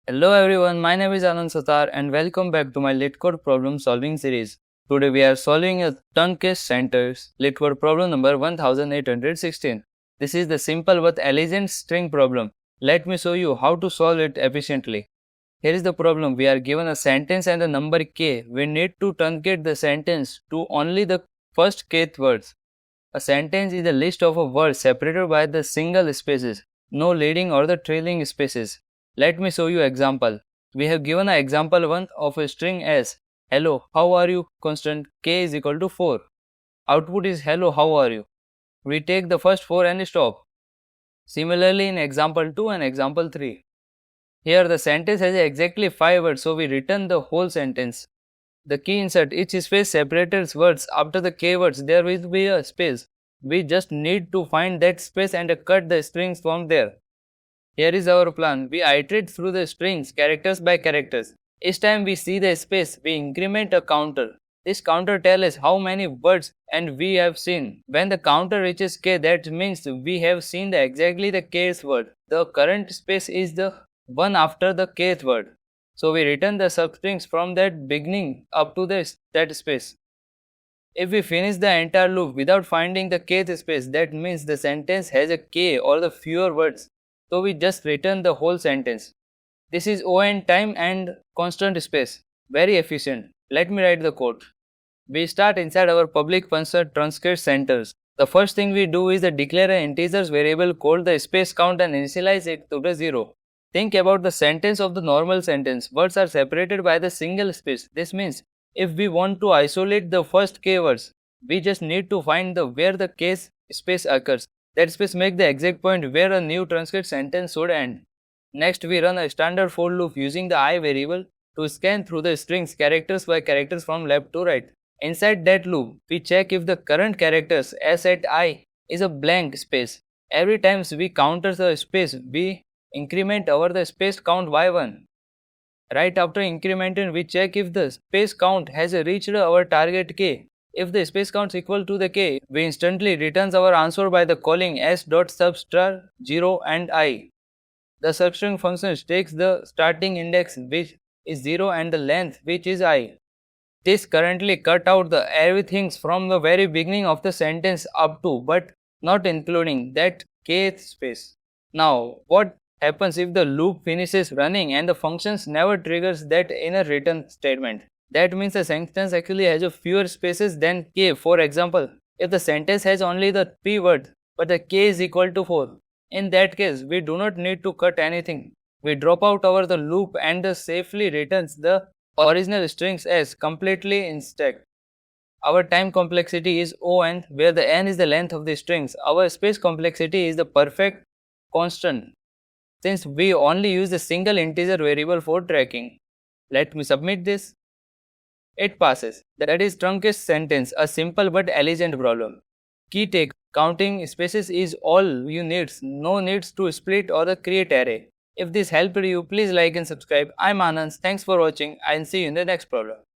Hello everyone, my name is Anand Satar and welcome back to my LitCode problem solving series. Today we are solving a Tunkesh Centers LitCode problem number 1816. This is the simple but elegant string problem. Let me show you how to solve it efficiently. Here is the problem. We are given a sentence and a number k. We need to truncate the sentence to only the first kth words. A sentence is a list of a words separated by the single spaces, no leading or the trailing spaces. Let me show you example. We have given an example 1 of a string as hello, how are you? Constant k is equal to 4. Output is hello, how are you? We take the first 4 and stop. Similarly in example 2 and example 3. Here the sentence has exactly 5 words, so we return the whole sentence. The key insert each space separates words after the k words. There will be a space. We just need to find that space and cut the strings from there. Here is our plan. We iterate through the strings characters by characters. Each time we see the space, we increment a counter. This counter tells us how many words and we have seen. When the counter reaches k, that means we have seen exactly the kth word. The current space is the one after the kth word. So we return the substrings from that beginning up to that space. If we finish the entire loop without finding the kth space, that means the sentence has a k or the fewer words. So we just return the whole sentence. This is O(n) time and constant space. Very efficient. Let me write the code. We start inside our public function truncate centers. The first thing we do is declare an integers variable called the space count and initialize it to the 0. Think about the sentence of the normal sentence. Words are separated by the single space. This means if we want to isolate the first k words, we just need to find where the k space occurs. That space makes the exact point where a new truncate sentence should end. Next, we run a standard for loop using the I variable to scan through the strings characters by characters from left to right. Inside that loop, we check if the current characters s at I is a blank space. Every time we counter the space, we increment over the space count by 1. Right after incrementing, we check if the space count has reached our target k. If the space count is equal to the k, we instantly returns our answer by the calling s.substar 0 and I. The substring function takes the starting index which is 0 and the length which is I. This currently cut out the everything from the very beginning of the sentence up to but not including that kth space. Now what happens if the loop finishes running and the functions never triggers that inner return statement? That means the sentence actually has fewer spaces than k. For example, if the sentence has only the 3 words but the k is equal to 4, in that case we do not need to cut anything. We drop out over the loop and safely returns the original strings as completely intact. Our time complexity is O(n), where the n is the length of the strings. Our space complexity is the perfect constant, since we only use a single integer variable for tracking. Let me submit this. It passes. That is truncate sentence, a simple but elegant problem. Key take: counting spaces is all you need. No needs to split or create array. If this helped you, please like and subscribe. I'm Anand. Thanks for watching and see you in the next problem.